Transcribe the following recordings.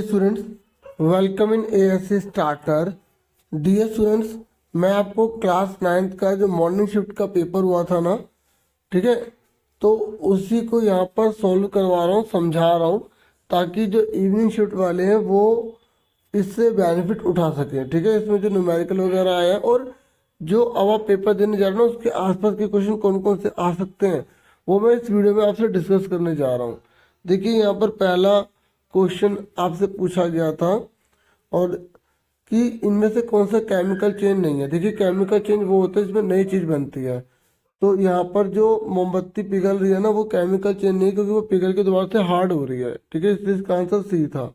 Students, welcome in ASC starter. Dear students, मैं आपको class 9th का जो मॉर्निंग शिफ्ट का पेपर हुआ था ना, ठीक है, तो उसी को यहाँ पर सॉल्व करवा रहा हूँ, समझा रहा हूँ, ताकि जो इवनिंग शिफ्ट वाले हैं वो इससे बेनिफिट उठा सकें। ठीक है, इसमें जो न्यूमेरिकल वगैरह आया है और जो अब आप पेपर देने जा रहे हो उसके आसपास के क्वेश्चन कौन कौन से आ सकते हैं वो मैं इस वीडियो में आपसे डिस्कस करने जा रहा हूँ। देखिए, यहाँ पर पहला क्वेश्चन आपसे पूछा गया था और कि इनमें से कौन सा केमिकल चेंज नहीं है। देखिए, केमिकल चेंज वो होता है जिसमें नई चीज़ बनती है। तो यहाँ पर जो मोमबत्ती पिघल रही है ना, वो केमिकल चेंज नहीं, क्योंकि वो पिघल के दोबारा से हार्ड हो रही है। ठीक है, इसलिए इसका आंसर सी था।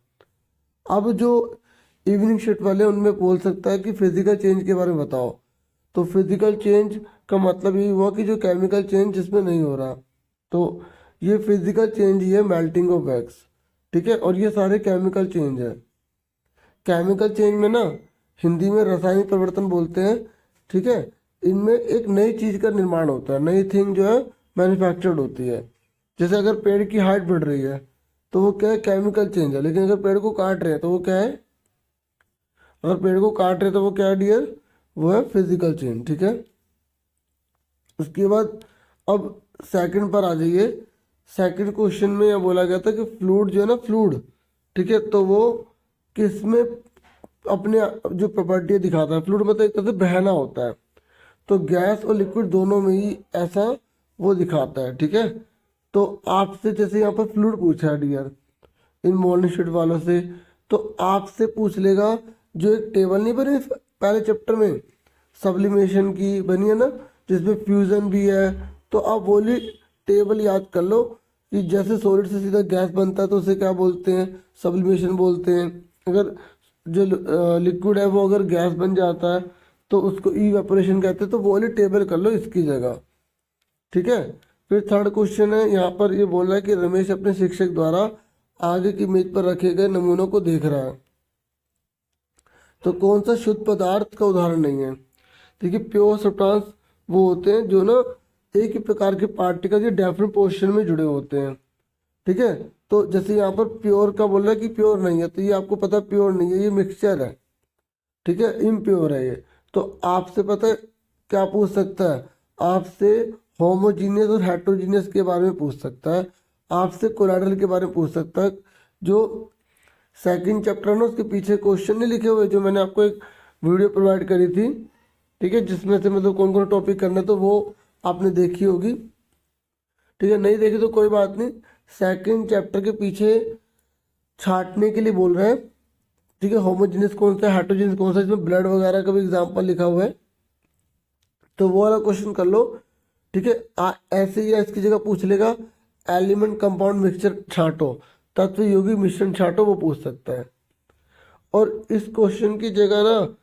अब जो इवनिंग शिफ्ट वाले उनमें बोल सकता है कि फिजिकल चेंज के बारे में बताओ। तो फिजिकल चेंज का मतलब ये हुआ कि जो केमिकल चेंज जिसमें नहीं हो रहा, तो ये फिजिकल चेंज ही है, मेल्टिंग ऑफ वैक्स। ठीक है, और ये सारे केमिकल चेंज है। केमिकल चेंज में ना हिंदी में रासायनिक परिवर्तन बोलते हैं। ठीक है, इनमें एक नई चीज़ का निर्माण होता है, नई थिंग जो है मैन्युफैक्चर्ड होती है। जैसे अगर पेड़ की हाइट बढ़ रही है तो वो क्या है, केमिकल चेंज है। लेकिन अगर पेड़ को काट रहे हैं तो वो क्या है, अगर पेड़ को काट रहे हैं तो वो क्या है डियर, वो है फिजिकल चेंज। ठीक है, उसके बाद अब सेकंड पर आ जाइए। सेकंड क्वेश्चन में यह बोला गया था कि फ्लूइड जो है ना, फ्लूइड, ठीक है, तो वो किसमें अपने जो प्रॉपर्टी दिखाता है। फ्लूइड मतलब एक तरह से बहना होता है, तो गैस और लिक्विड दोनों में ही ऐसा वो दिखाता है। ठीक है, तो आपसे जैसे यहाँ पर फ्लूइड पूछा है डियर इन मॉर्निंग शिफ्ट वालों से, तो आपसे पूछ लेगा जो एक टेबल नहीं बनी पहले चैप्टर में सब्लिमेशन की बनी है ना, जिसमें फ्यूजन भी है, तो आप बोली टेबल याद कर लो कि जैसे सॉलिड से सीधा गैस बनता है तो उसे क्या बोलते हैं, सब्लिमेशन बोलते हैं। अगर जो लिक्विड है वो अगर गैस बन जाता है तो उसको इवेपोरेशन कहते हैं। तो वो वाली टेबल कर लो इसकी जगह। ठीक है, फिर थर्ड क्वेश्चन है, यहाँ पर ये बोल रहा है कि रमेश अपने शिक्षक द्वारा आगे की मेज पर रखे गए नमूनों को देख रहा है, तो कौन सा शुद्ध पदार्थ का उदाहरण नहीं है। देखिए, प्योर सब्सटेंस वो होते हैं जो ना एक ही प्रकार के पार्टिकल के डेफिनेट पोजीशन में जुड़े होते हैं। ठीक है, तो जैसे यहाँ पर प्योर का बोल रहा है कि प्योर नहीं है, तो ये आपको पता है प्योर नहीं है, ये मिक्सचर है। ठीक है, इम्प्योर है ये। तो आपसे पता है क्या पूछ सकता है, आपसे होमोजीनियस और हेट्रोजीनियस के बारे में पूछ सकता है, आपसे कोलाइडल के बारे में पूछ सकता है। जो सेकंड चैप्टर है ना, उसके पीछे क्वेश्चन नहीं लिखे हुए, जो मैंने आपको एक वीडियो प्रोवाइड करी थी, ठीक है, जिसमें से मतलब कौन कौन टॉपिक करना है, तो वो आपने देखी होगी। ठीक है, नहीं देखी तो कोई बात नहीं, सेकंड चैप्टर के पीछे छांटने के लिए बोल रहे हैं। ठीक है, होमोजीनियस कौन सा है, हेट्रोजीनियस कौन सा, इसमें ब्लड वगैरह का भी एग्जाम्पल लिखा हुआ है, तो वो वाला क्वेश्चन कर लो। ठीक है, ऐसे ही इसकी जगह पूछ लेगा एलिमेंट कंपाउंड मिक्सचर छांटो, तत्व यौगिक मिश्रण छांटो, वो पूछ सकता है। और इस क्वेश्चन की जगह ना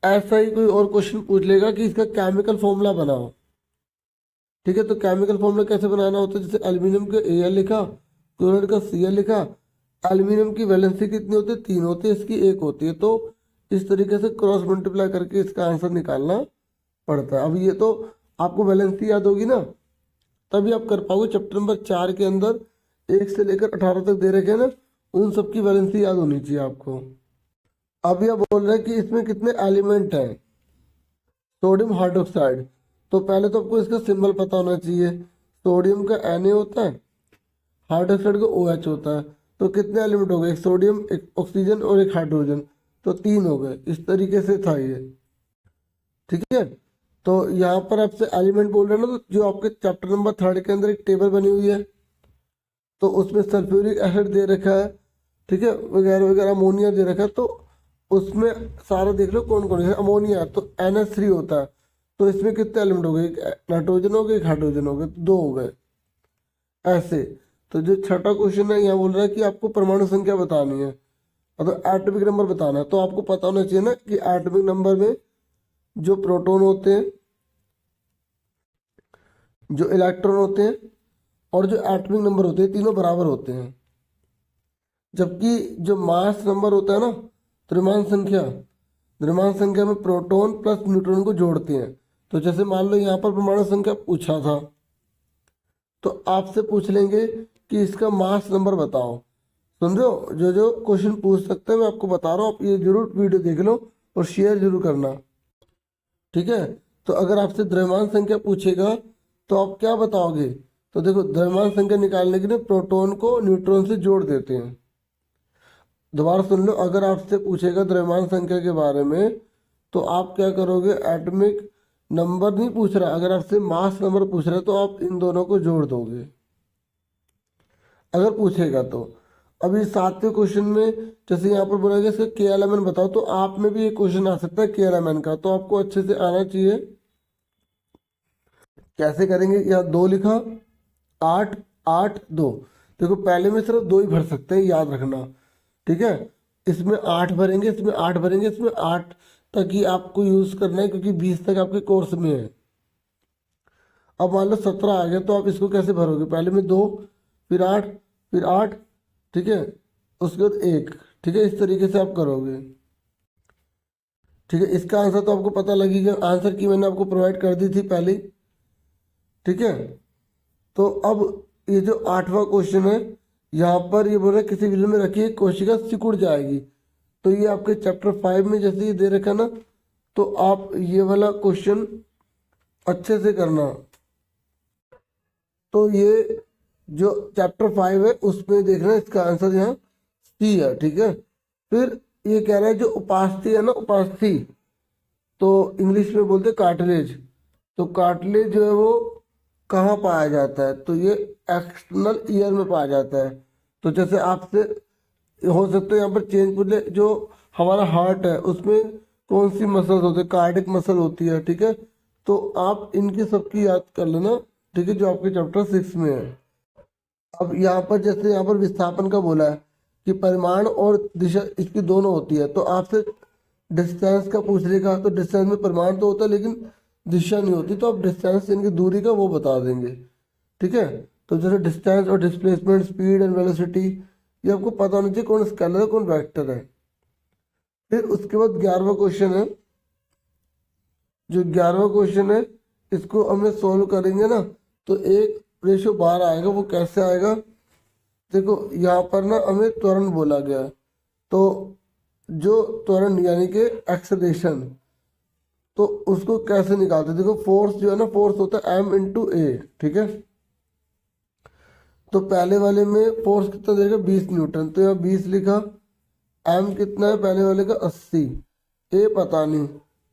ऐसा ही कोई और क्वेश्चन पूछ लेगा कि इसका केमिकल फॉर्मूला बनाओ। ठीक है, तो केमिकल फॉर्मूला कैसे बनाना होता है, जैसे एल्यूमिनियम का Al लिखा, क्लोराइड का Cl लिखा, एल्यूमिनियम की वैलेंसी कितनी होती है, 3 होती है, इसकी 1 होती है, तो इस तरीके से क्रॉस मल्टीप्लाई करके इसका आंसर निकालना पड़ता है। अब ये तो आपको वैलेंसी याद होगी ना, तभी आप कर पाओगे। चैप्टर नंबर 4 के अंदर 1 से लेकर 18 तक दे रखे हैं ना, उन सबकी वैलेंसी याद होनी चाहिए आपको। अब यह बोल रहे हैं कि इसमें कितने एलिमेंट हैं, सोडियम हाइड्रोक्साइड, तो पहले तो आपको इसका सिंबल पता होना चाहिए। सोडियम का Na होता है, हाइड्रोक्साइड का OH होता है, तो कितने एलिमेंट हो गए, एक सोडियम, एक ऑक्सीजन और एक हाइड्रोजन, तो 3 हो गए। इस तरीके से था ये। ठीक है, तो यहाँ पर आपसे एलिमेंट बोल रहे हैं ना, तो जो आपके चैप्टर नंबर 3 के अंदर एक टेबल बनी हुई है, तो उसमें सल्फ्यूरिक एसिड दे रखा है, ठीक है, वगैरह वगैरह, अमोनिया दे रखा है, तो उसमें सारा देख लो कौन कौन है। अमोनिया है तो NH3 होता है, तो इसमें कितने एलिमेंट हो गए, एक नाइट्रोजन हो गए, एक हाइड्रोजन हो गए, तो 2 हो गए ऐसे। तो जो छठा क्वेश्चन है यहाँ बोल रहा है कि आपको परमाणु संख्या बतानी है, मतलब एटॉमिक नंबर बताना है, तो आपको पता होना चाहिए ना कि एटॉमिक नंबर में जो प्रोटॉन होते हैं, जो इलेक्ट्रॉन होते हैं और जो एटॉमिक नंबर होते हैं, तीनों बराबर होते हैं। जबकि जो मास नंबर होता है ना, द्रव्यमान संख्या में प्रोटॉन प्लस न्यूट्रॉन को जोड़ते हैं। तो जैसे मान लो यहाँ पर परमाणु संख्या पूछा था, तो आपसे पूछ लेंगे कि इसका मास नंबर बताओ। सुन रहे हो? जो जो क्वेश्चन पूछ सकते हैं मैं आपको बता रहा हूँ, आप ये जरूर वीडियो देख लो और शेयर जरूर करना, ठीक है। तो अगर आपसे द्रव्यमान संख्या पूछेगा तो आप क्या बताओगे? तो देखो, द्रव्यमान संख्या निकालने के लिए प्रोटॉन को न्यूट्रॉन से जोड़ देते हैं। दोबारा सुन लो, अगर आपसे पूछेगा द्रव्यमान संख्या के बारे में तो आप क्या करोगे? एटॉमिक नंबर नहीं पूछ रहा, अगर आपसे मास नंबर पूछ रहा है तो आप इन दोनों को जोड़ दोगे, अगर पूछेगा तो। अभी 7वें क्वेश्चन में जैसे यहाँ पर बोला गया इसका के एल एम एन बताओ, तो आप में भी एक क्वेश्चन आ सकता है के एल एम एन का, तो आपको अच्छे से आना चाहिए। कैसे करेंगे? यहाँ 2 लिखा, 8 8 2। देखो पहले में सिर्फ 2 ही भर सकते हैं, याद रखना, ठीक है। इसमें 8 भरेंगे, इसमें 8 भरेंगे, इसमें 8 तक ही आपको यूज करना है क्योंकि 20 तक आपके कोर्स में है। अब मान लो 17 आ गया तो आप इसको कैसे भरोगे? पहले में 2, फिर 8, फिर 8, ठीक है, उसके बाद 1, ठीक है। इस तरीके से आप करोगे, ठीक है। इसका आंसर तो आपको पता लगेगा, आंसर की मैंने आपको प्रोवाइड कर दी थी पहले, ठीक है। तो अब ये जो 8वां क्वेश्चन है, यहाँ पर ये बोल रहा है किसी बिल में रखिए कोशिका सिकुड़ जाएगी। तो ये आपके चैप्टर 5 में जैसे ये दे रखा ना, तो आप ये वाला क्वेश्चन अच्छे से करना। तो ये जो चैप्टर 5 है उसमें देखना, इसका आंसर यहाँ सी है, ठीक है। फिर ये कह रहा है जो उपास्थि है ना, उपास्थि तो इंग्लिश में बोलते हैं कार्टिलेज। तो कार्टिलेज जो है वो कहाँ पाया जाता है? तो ये एक्सटर्नल ईयर में पाया जाता है। तो जैसे आपसे हो सकता है यहाँ पर चेंज पूछ ले, जो हमारा हार्ट है उसमें कौन सी मसल्स होती है? कार्डिक मसल होती है, ठीक है। तो आप इनकी सबकी याद कर लेना, ठीक है, जो आपके चैप्टर 6 में है। अब यहाँ पर जैसे यहाँ पर विस्थापन का बोला है कि परिमाण और दिशा इसकी दोनों होती है, तो आपसे डिस्टेंस का पूछ लेगा तो डिस्टेंस में परिमाण तो होता है लेकिन दिशा नहीं होती, तो आप डिस्टेंस इनकी दूरी का वो बता देंगे, ठीक है। तो जैसे डिस्टेंस और डिस्प्लेसमेंट, स्पीड एंड वेलोसिटी, ये आपको पता होना चाहिए कौन स्केलर है कौन वेक्टर है। फिर उसके बाद 11वां क्वेश्चन है, जो 11वां क्वेश्चन है इसको हमें सोल्व करेंगे ना, तो 1:12 आएगा। वो कैसे आएगा? देखो यहाँ पर ना हमें त्वरण बोला गया है, तो जो त्वरण यानी कि एक्सेलरेशन, तो उसको कैसे निकालते? देखो फोर्स जो है ना, फोर्स होता है m इंटू ए, ठीक है। तो पहले वाले में फोर्स कितना देगा? 20 न्यूटन, तो यहाँ 20 लिखा। m कितना है पहले वाले का? 80, ए पता नहीं,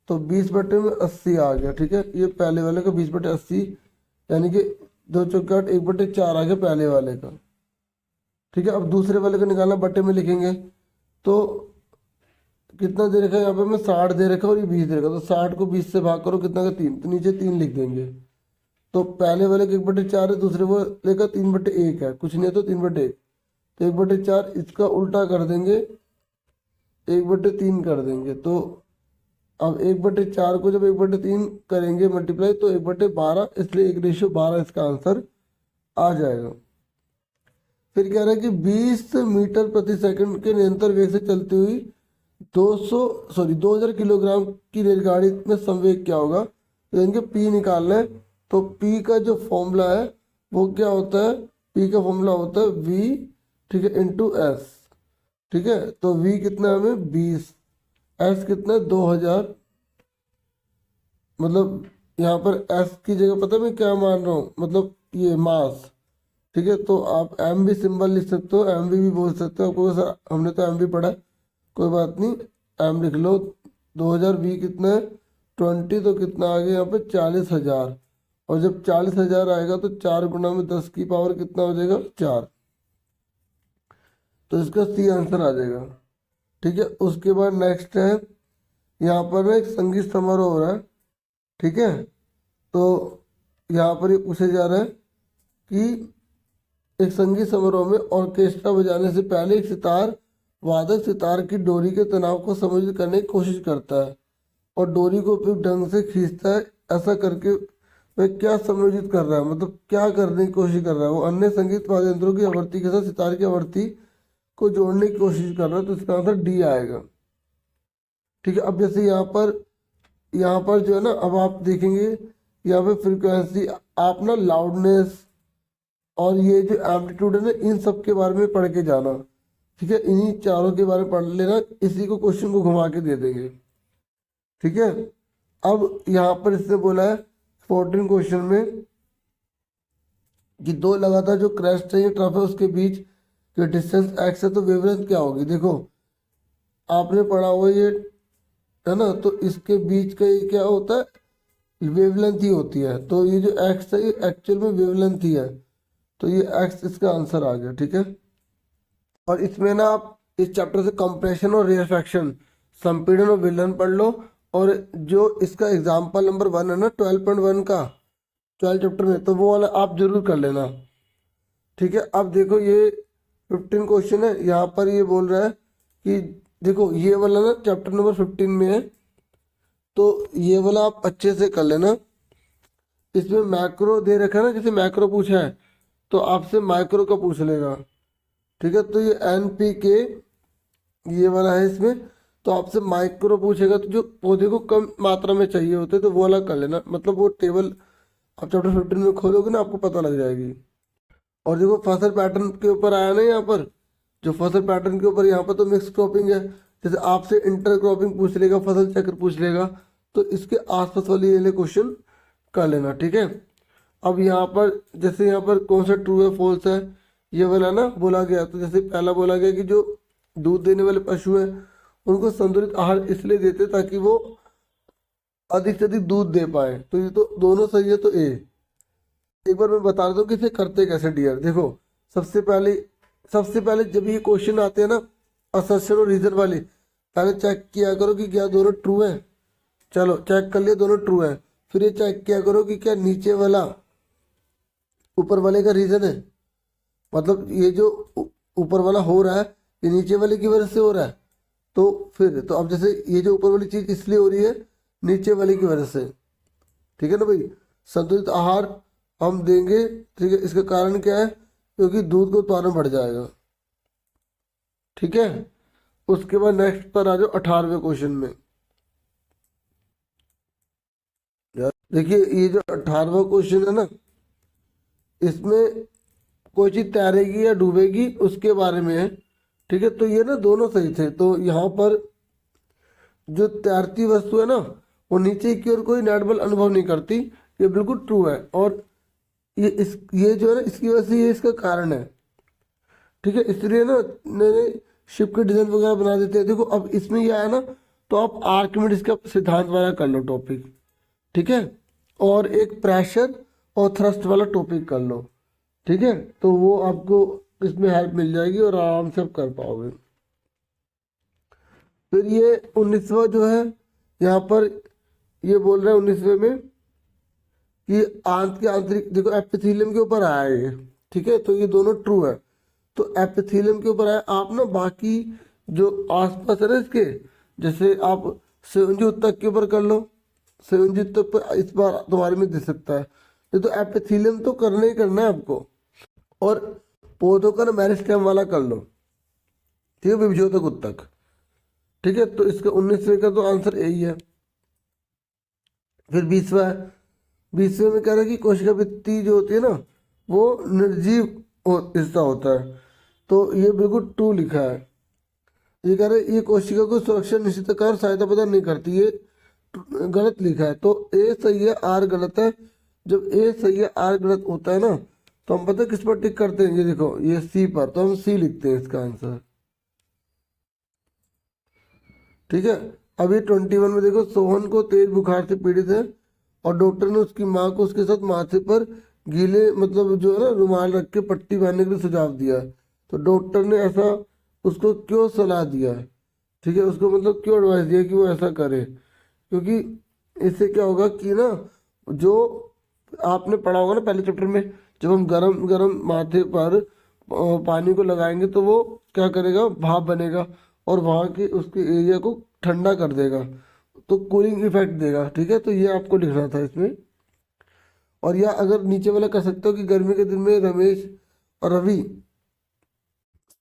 तो 20/80 आ गया, ठीक है। ये पहले वाले का 20/80 यानी कि 2 चौके 8, 1/4 आ गया पहले वाले का, ठीक है। अब दूसरे वाले का निकालना, बटे में लिखेंगे, तो कितना दे रखा है यहाँ पे? मैं 60 दे रखा और ये 20 दे रखा, तो 60 को 20 से भाग करो, कितना का? 3, तो नीचे 3 लिख देंगे। तो पहले वाले का 1/4 है, दूसरे वाले का 3/1 है, कुछ नहीं है तो 3/1, तो 1/4 इसका उल्टा कर देंगे, 1/3 कर देंगे। तो अब 1/4 को जब 1/3 करेंगे मल्टीप्लाई तो 1/12, इसलिए 1:12 इसका आंसर आ जाएगा। फिर कह रहा है कि 20 मीटर प्रति सेकंड के निरंतर वेग से चलती हुई 2000 किलोग्राम की रेलगाड़ी में संवेग क्या होगा? तो इनके पी निकालना है। तो पी का जो फॉर्मूला है वो क्या होता है? पी का फॉर्मूला होता है वी, ठीक है, इंटू एस, ठीक है। तो वी कितना है हमें? 20, एस कितना है? 2000, मतलब यहाँ पर एस की जगह पता है मैं क्या मान रहा हूँ? मतलब ये मास, ठीक है। तो आप एम भी सिंबल लिख सकते हो, एम भी बोल सकते हो, आपको हमने तो एम भी पढ़ा है, कोई बात नहीं, एम लिख लो। 2000, वी कितना है? 20, तो कितना आ गया यहाँ पे? 40,000, और जब 40,000 आएगा तो 4 गुना में 10 की पावर कितना हो जाएगा? 4, तो इसका सी आंसर आ जाएगा, ठीक है। उसके बाद नेक्स्ट है, यहाँ पर ना एक संगीत समारोह हो रहा है, ठीक है। तो यहाँ पर ये पूछा जा रहा है कि एक संगीत समारोह में ऑर्केस्ट्रा बजाने से पहले एक सितार वादक सितार की डोरी के तनाव को समायोजित करने की कोशिश करता है और डोरी को उपयुक्त ढंग से खींचता है। ऐसा करके वह क्या समायोजित कर रहा है? मतलब क्या करने की कोशिश कर रहा है? वो अन्य संगीत वाद्य यंत्रों की आवृत्ति के साथ सितार की आवृत्ति को जोड़ने की कोशिश कर रहा है, तो इसका आंसर डी आएगा, ठीक है। अब जैसे यहाँ पर जो है ना, अब आप देखेंगे यहाँ पे फ्रीक्वेंसी, आप ना लाउडनेस और ये जो एम्पलीट्यूड है ना, इन सब के बारे में पढ़ के जाना। ठीक है, इन्हीं चारों के बारे में पढ़ लेना, इसी को क्वेश्चन को घुमा के दे देंगे। ठीक है, अब यहाँ पर इसने बोला है 14 क्वेश्चन में कि दो लगातार जो क्रैश चाहिए ट्रफ है उसके बीच की डिस्टेंस एक्स है, तो वेवलेंथ क्या होगी। देखो आपने पढ़ा हुआ ये है ना, तो इसके बीच का ये क्या होता है, वेवलेंथ ही होती है। तो ये जो एक्स है ये एक्चुअल में वेवलेंथ ही है, तो ये एक्स इसका आंसर आ गया। ठीक है, और इसमें ना आप इस चैप्टर से कंप्रेशन और रेयरफैक्शन, संपीड़न और विलयन पढ़ लो। और जो इसका एग्जाम्पल नंबर 1 है ना 12.1 का 12 चैप्टर में, तो वो वाला आप जरूर कर लेना। ठीक है, अब देखो ये 15 क्वेश्चन है, यहाँ पर ये बोल रहा है कि देखो ये वाला ना चैप्टर नंबर 15 में है, तो ये वाला आप अच्छे से कर लेना। इसमें मैक्रो दे रखा है ना, जैसे मैक्रो पूछा है तो आपसे माइक्रो का पूछ लेगा। ठीक है, तो ये NPK ये वाला है इसमें, तो आपसे माइक्रो पूछेगा, तो जो पौधे को कम मात्रा में चाहिए होते तो वो वाला कर लेना। मतलब वो टेबल आप चैप्टर 15 में खोलोगे ना, आपको पता लग जाएगी। और देखो फसल पैटर्न के ऊपर आया ना, यहाँ पर जो फसल पैटर्न के ऊपर, यहाँ पर तो मिक्स क्रॉपिंग है, जैसे आपसे इंटर क्रॉपिंग पूछ लेगा, फसल चक्र पूछ लेगा, तो इसके आसपास वाली ये क्वेश्चन कर लेना। ठीक है, अब यहाँ पर जैसे यहाँ पर कौन सा ट्रू है फॉल्स है ये वाला ना बोला गया, तो जैसे पहला बोला गया कि जो दूध देने वाले पशु हैं उनको संतुलित आहार इसलिए देते ताकि वो अधिक से अधिक दूध दे पाए, तो ये तो दोनों सही है, तो ए। एक बार मैं बता देता हूँ कि इसे करते कैसे डियर। देखो सबसे पहले जब ये क्वेश्चन आते हैं ना असर्शन और रीजन वाले, पहले चेक किया करो कि क्या दोनों ट्रू है। चलो चेक कर लिया दोनों ट्रू है, फिर ये चेक किया करो कि क्या नीचे वाला ऊपर वाले का रीजन है, मतलब ये जो ऊपर वाला हो रहा है ये नीचे वाले की वजह से हो रहा है। तो फिर तो अब जैसे ये जो ऊपर वाली चीज इसलिए हो रही है नीचे वाले की वजह से। ठीक है ना भाई, संतुलित आहार हम देंगे, ठीक है, इसका कारण क्या है, क्योंकि दूध का उत्पादन बढ़ जाएगा। ठीक है, उसके बाद नेक्स्ट पर आ जाओ 18वें क्वेश्चन में। देखिए ये जो 18वां क्वेश्चन है ना, इसमें कोई चीज तैरेगी या डूबेगी उसके बारे में है। ठीक है, तो ये ना दोनों सही थे। तो यहाँ पर जो तैरती वस्तु है ना वो नीचे की ओर कोई नेटबल अनुभव नहीं करती, ये बिल्कुल ट्रू है। और ये जो है ना इसकी वजह से ये इसका कारण है। ठीक है, इसलिए ना नए शिप के डिजाइन वगैरह बना देते हैं। देखो अब इसमें ये आया ना, तो आप आर्किमिडीज का सिद्धांत वाला कर लो टॉपिक। ठीक है, और एक प्रेशर और थ्रस्ट वाला टॉपिक कर लो। ठीक है, तो वो आपको इसमें हेल्प मिल जाएगी और आराम से आप कर पाओगे। फिर ये 19वां जो है यहाँ पर ये बोल रहे हैं 19वें में कि आंत के आंतरिक, देखो एपिथेलियम के ऊपर आया है ये। ठीक है, तो ये दोनों ट्रू है। तो एपिथेलियम के ऊपर आया, आप ना बाकी जो आसपास है ना इसके, जैसे आप संयोजी ऊतक के ऊपर कर लो, संयोजी ऊतक पर इस बार तुम्हारे में दे सकता है। ये तो एपिथेलियम तो करना ही करना है आपको। और पौधों का ना मेरिस्टेम वाला कर लो। ठीक है, विभज्योतक ऊतक। ठीक है, तो इसका 19वें का तो आंसर यही है। फिर 20वां है, 20वें में कह रहा है कि कोशिका भित्ति जो होती है ना वो निर्जीव हिस्सा होता है, तो ये बिल्कुल ट्रू लिखा है। ये कह रहे ये कोशिका को सुरक्षा निश्चित कर सहायता प्रदान नहीं करती, ये गलत लिखा है। तो ए सही है आर गलत है। जब ए सही है आर गलत होता है ना, तो हम पता है किस पर टिक करते हैं, ये देखो ये सी पर, तो हम सी लिखते हैं इसका आंसर। ठीक है, अभी 21 में देखो सोहन को तेज बुखार से पीड़ित है और डॉक्टर ने उसकी माँ को उसके साथ माथे पर गीले मतलब जो है ना रुमाल रख के पट्टी बांधने के लिए सुझाव दिया। तो डॉक्टर ने ऐसा उसको क्यों सलाह दिया है, ठीक है, उसको मतलब क्यों एडवाइस दिया कि वो ऐसा करे, क्योंकि इससे क्या होगा कि ना जो आपने पढ़ा होगा ना पहले चैप्टर में, जब हम गरम गरम माथे पर पानी को लगाएंगे तो वो क्या करेगा, भाप बनेगा और वहाँ के उसके एरिया को ठंडा कर देगा, तो कूलिंग इफेक्ट देगा। ठीक है, तो ये आपको लिखना था इसमें। और या अगर नीचे वाला कर सकते हो कि गर्मी के दिन में रमेश और रवि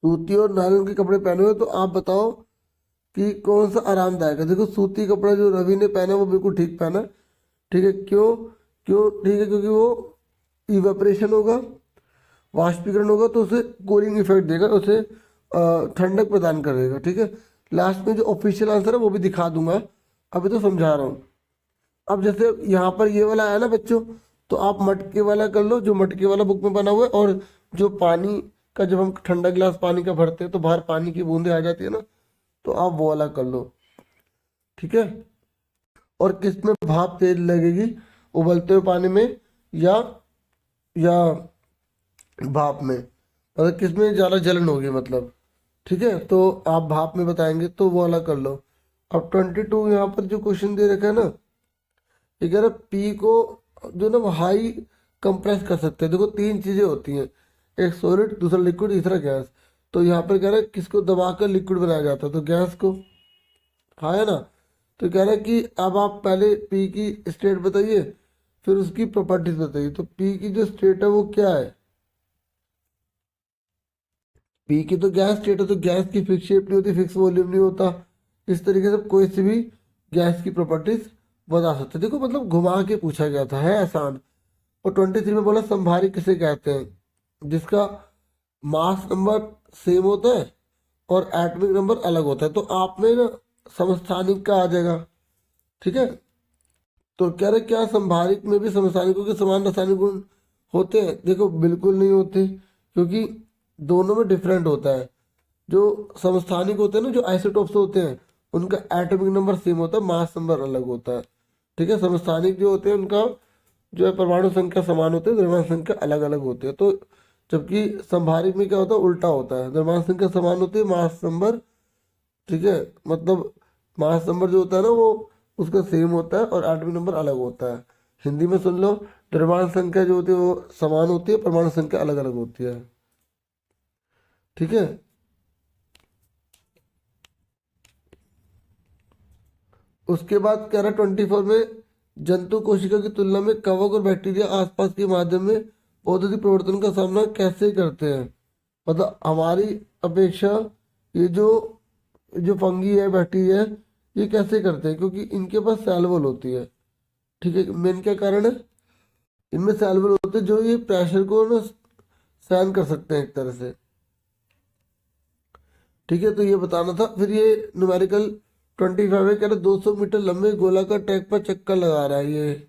सूती और नायलॉन के कपड़े पहने हुए, तो आप बताओ कि कौन सा आरामदायक है। देखो सूती कपड़ा जो रवि ने पहना वो बिल्कुल ठीक पहना। ठीक है, क्यों क्यों ठीक है, क्योंकि वो इवेपरेशन होगा, वाष्पीकरण होगा, तो उसे कूलिंग इफेक्ट देगा, उसे ठंडक प्रदान करेगा। ठीक है, लास्ट में जो ऑफिशियल आंसर है वो भी दिखा दूंगा, अभी तो समझा रहा हूँ। अब जैसे यहाँ पर ये वाला है ना बच्चों, तो आप मटके वाला कर लो, जो मटके वाला बुक में बना हुआ है। और जो पानी का, जब हम ठंडा गिलास पानी का भरते हैं तो बाहर पानी की बूंदें आ जाती है ना, तो आप वो वाला कर लो। ठीक है, और किस में भाप तेज लगेगी, उबलते हुए पानी में या या भाप में, मतलब किस में ज़्यादा जलन होगी मतलब। ठीक है, तो आप भाप में बताएंगे तो वो वाला कर लो। अब 22 यहाँ पर जो क्वेश्चन दे रखा है ना, ये कह रहा पी को जो ना वो हाई कंप्रेस कर सकते हैं। देखो तीन चीज़ें होती हैं, एक सॉलिड, दूसरा लिक्विड, तीसरा गैस। तो यहाँ पर कह रहा है किसको दबाकर लिक्विड बनाया जाता है, तो गैस को। हाँ है ना, तो कह रहा है कि अब आप पहले पी की स्टेट बताइए, फिर उसकी प्रॉपर्टीज बताइए। तो पी की जो स्टेट है वो क्या है, पी की तो गैस स्टेट है, तो गैस की फिक्स शेप नहीं होती, फिक्स वॉल्यूम नहीं होता। इस तरीके से कोई सी भी गैस की प्रॉपर्टीज बता सकते हैं। देखो मतलब घुमा के पूछा गया था, है आसान। और 23 में बोला संभारी किसे कहते हैं, जिसका मास नंबर सेम होता है और एटॉमिक नंबर अलग होता है। तो आप में ना समस्थानिक का आ जाएगा। ठीक है, तो कह रहे क्या संभारिक में भी समस्थानिकों के समान रासायनिक गुण होते हैं? देखो बिल्कुल नहीं होते, क्योंकि दोनों में डिफरेंट होता है। जो समस्थानिक होते हैं ना, जो आइसोटोप्स होते हैं, उनका एटॉमिक नंबर सेम होता है, मास नंबर अलग होता है। ठीक है, समस्थानिक जो होते हैं उनका जो है परमाणु संख्या समान होती है, द्रव्यमान संख्या अलग अलग होती है। तो जबकि संभारिक में क्या होता है, उल्टा होता है, द्रव्यमान संख्या समान होती है, मास नंबर, ठीक है, मतलब मास नंबर जो होता है ना वो उसका सेम होता है और एटॉमिक नंबर अलग होता है। हिंदी में सुन लो, द्रव्यमान संख्या जो होती है वो समान होती है, परमाणु संख्या अलग अलग होती है। ठीक है, उसके बाद कह रहा 24 में जंतु कोशिका की तुलना में कवक और बैक्टीरिया आसपास के माध्यम में औद्योगिक परिवर्तन का सामना कैसे करते हैं। मतलब हमारी अपेक्षा ये जो जो फंगी है, बैक्टीरिया है, ये कैसे करते हैं, क्योंकि इनके पास सेल वॉल होती है। ठीक है, मेन क्या कारण है, इनमें सेल वॉल होते हैं जो ये प्रेशर को ना सहन कर सकते हैं एक तरह से। ठीक है, तो ये बताना था। फिर ये न्यूमेरिकल 25 है, कह रहे 200 मीटर लंबे गोलाकार ट्रैक पर चक्कर लगा रहा है ये,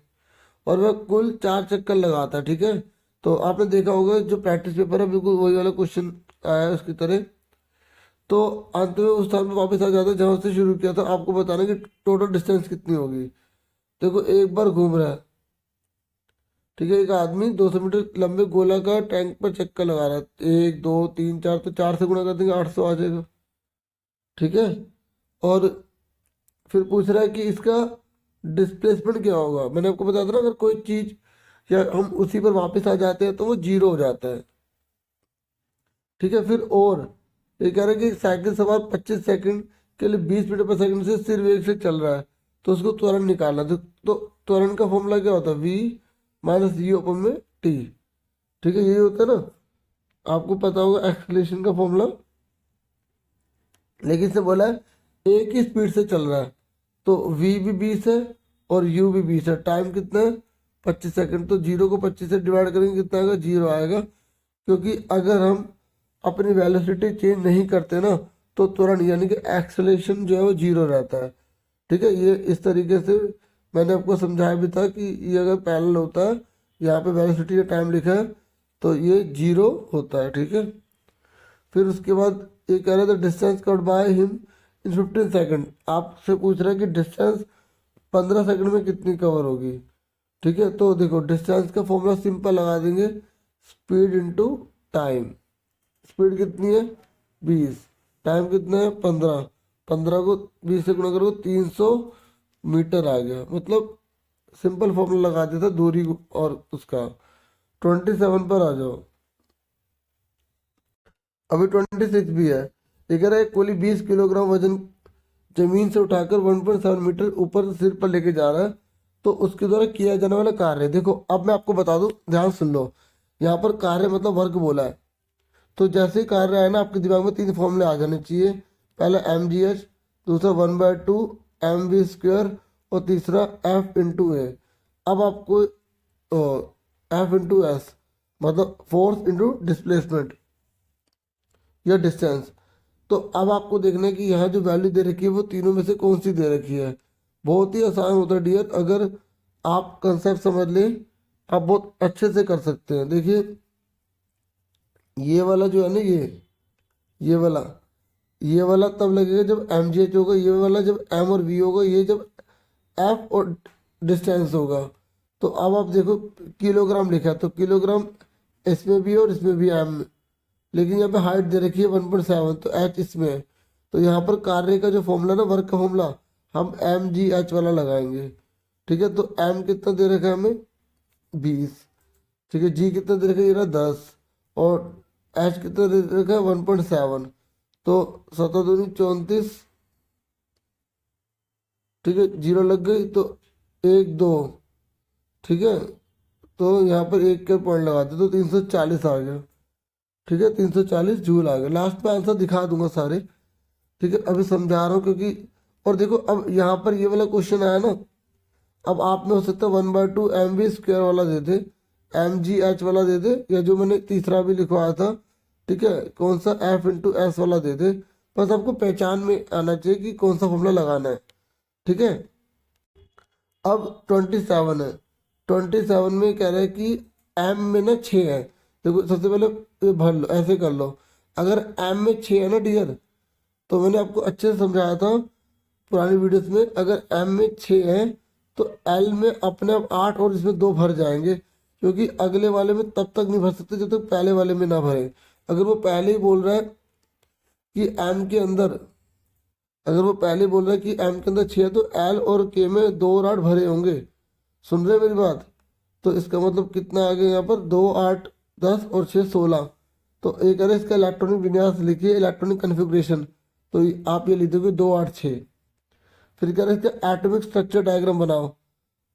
और वह कुल 4 चक्कर लगाता है। ठीक है, तो आपने देखा होगा जो प्रैक्टिस पेपर है बिल्कुल वही वाला क्वेश्चन आया है उसकी तरह। तो अंत में उस स्थान पर वापस आ जाता है जहाँ से शुरू किया था। आपको बताना कि टोटल डिस्टेंस कितनी होगी। देखो एक बार घूम रहा है, ठीक है, एक आदमी 200 मीटर लंबे गोलाकार टैंक पर चक्कर लगा रहा है, 1 2 3 4, तो 4 से गुणा कर देंगे 800 आ जाएगा। ठीक है, और फिर पूछ रहा है कि इसका डिस्प्लेसमेंट क्या होगा। मैंने आपको बताया था ना, अगर कोई चीज या हम उसी पर वापस आ जाते हैं तो वो जीरो हो जाता है। ठीक है, फिर और ये कह रहा है कि साइकिल सवार 25 सेकंड के लिए 20 मीटर पर सेकंड से स्थिर वेग से चल रहा है, तो उसको त्वरण निकालना। तो त्वरण का फॉर्मूला क्या होता है, v माइनस जी ओपन में टी। ठीक है, यही होता है ना, आपको पता होगा एक्सलेशन का फॉर्मूला। लेकिन से बोला है एक ही स्पीड से चल रहा है, तो v भी 20 है और u भी 20 है। टाइम कितना है, 25 सेकंड। तो जीरो को 25 से डिवाइड करेंगे कितना आएगा, जीरो आएगा। क्योंकि अगर हम अपनी वेलोसिटी चेंज नहीं करते ना, तो तुरंत यानी कि एक्सेलेरेशन जो है वो जीरो रहता है। ठीक है, ये इस तरीके से मैंने आपको समझाया भी था कि ये अगर पैरेलल होता है, यहाँ पे वेलोसिटी का टाइम लिखा है, तो ये जीरो होता है। ठीक है, फिर उसके बाद ये कह रहे थे distance covered by him in 15 second. आपसे पूछ रहा है कि डिस्टेंस 15 सेकंड में कितनी कवर होगी। ठीक है, तो देखो डिस्टेंस का फॉर्मूला सिंपल लगा देंगे, स्पीड इंटू टाइम। स्पीड कितनी है 20, टाइम कितना है 15, 15 को 20 से गुणा करो 300 मीटर आ गया। मतलब सिंपल फॉर्मूला लगा देता दूरी और उसका। 27 पर आ जाओ, अभी 26 भी है। ये कह रहा है कोई 20 किलोग्राम वजन जमीन से उठाकर 1.7 मीटर ऊपर सिर पर लेके जा रहा है, तो उसके द्वारा किया जाने वाला कार्य। देखो अब मैं आपको बता दूं, ध्यान सुन लो। यहाँ पर कार्य मतलब वर्क बोला है, तो जैसे ही कार्य आया ना आपके दिमाग में 3 फॉर्मूले आ जाने चाहिए। पहला mgh, दूसरा 1/2 mv², और तीसरा F×A। अब आपको F×S मतलब फोर्स इंटू डिस्प्लेसमेंट या डिस्टेंस। तो अब आपको देखना है कि यहाँ जो वैल्यू दे रखी है वो तीनों में से कौन सी दे रखी है। बहुत ही आसान होता है डियर, अगर आप कंसेप्ट समझ लें आप बहुत अच्छे से कर सकते हैं। देखिए ये वाला जो है ना, ये वाला, ये वाला तब लगेगा जब एम जी एच होगा, ये वाला जब एम और वी होगा, ये जब एफ और डिस्टेंस होगा। तो अब आप देखो किलोग्राम लिखा है तो किलोग्राम इसमें भी है और इसमें भी एम, लेकिन यहाँ पे हाइट दे रखी है 1.7 तो एच इसमें है। तो यहाँ पर कार्य का जो फॉर्मूला ना, वर्क का फॉर्मूला, हम एम जी एच वाला लगाएंगे। ठीक है, तो एम कितना दे रखा है हमें 20। ठीक है, जी कितना दे रखा है ये रहा 10, और एच कितना दे रखा है 1.7। तो 7×2 = 34। ठीक है, जीरो लग गई तो 1 2। ठीक है, तो यहाँ पर एक के पॉइंट लगा दे तो 340 आ गया। ठीक है, 340 जूल आ गया। लास्ट में आंसर दिखा दूंगा सारे। ठीक है, अभी समझा रहा हूँ क्योंकि, और देखो अब यहाँ पर ये वाला क्वेश्चन आया ना, अब आप में हो सकता है 1/2 mv² वाला दे दे, mgh वाला दे दे, या जो मैंने तीसरा भी लिखवाया था, ठीक है, कौन सा f×s वाला दे दे। बस आपको पहचान में आना चाहिए कि कौन सा फॉर्मूला लगाना है। ठीक है, अब 27 है। 27 में कह रहा है कि m में ना 6 है। देखो सबसे पहले ये भर लो, ऐसे कर लो। अगर m में 6 है ना डियर, तो मैंने आपको अच्छे से समझाया था पुरानी वीडियोस में, अगर m में 6 है तो l में अपने आप 8 और इसमें 2 भर जाएंगे, क्योंकि अगले वाले में तब तक नहीं भर सकते जब तक पहले वाले में ना भरे। अगर वो पहले ही बोल रहा है कि m के अंदर, अगर वो पहले बोल रहा है कि m के अंदर 6 है, तो l और k में 2 और 8 भरे होंगे। सुन रहे हैं मेरी बात? तो इसका मतलब कितना आ गया यहाँ पर, 2 8 10 और 6 16। तो एक अरे इसका इलेक्ट्रॉनिक विन्यास लिखिए, इलेक्ट्रॉनिक कन्फिग्रेशन, तो आप ये लिख दोगे 2 8 6। फिर कह रहे हैं इसका एटॉमिक स्ट्रक्चर डायग्राम बनाओ।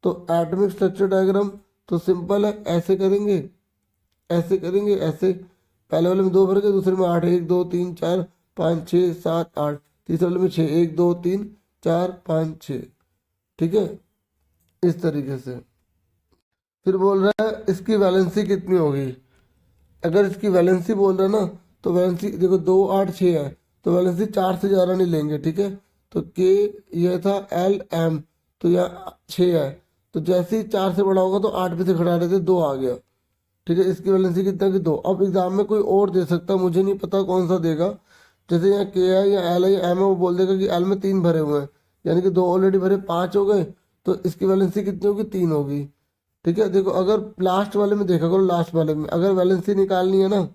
तो एटॉमिक स्ट्रक्चर डायग्राम तो सिंपल है, ऐसे करेंगे, ऐसे करेंगे, ऐसे। पहले वाले में 2 भर गए, दूसरे में 8, 1 2 3 4 5 6 7 8, तीसरे वाले में 6, 1 2 3 4 5 6। ठीक है, इस तरीके से। फिर बोल रहा है इसकी वैलेंसी कितनी होगी। अगर इसकी वैलेंसी बोल रहा है ना, तो वैलेंसी देखो 2 8 6 है, तो वैलेंसी 4 से ज़्यादा नहीं लेंगे। ठीक है, तो के ये था एल एम, तो यहाँ 6 है, तो जैसे ही 4 से बड़ा होगा तो 8 में से घटा देते 2 आ गया। ठीक है, इसकी वैलेंसी कितना की 2। अब एग्जाम में कोई और दे सकता है, मुझे नहीं पता कौन सा देगा। जैसे यहाँ के है या एल है या एम है, वो बोल देगा कि एल में 3 भरे हुए हैं, यानी कि 2 ऑलरेडी भरे, 5 हो गए, तो इसकी वैलेंसी कितनी होगी 3 होगी। ठीक है, देखो अगर लास्ट वाले में देखा करो, लास्ट वाले में अगर वैलेंसी निकालनी है ना,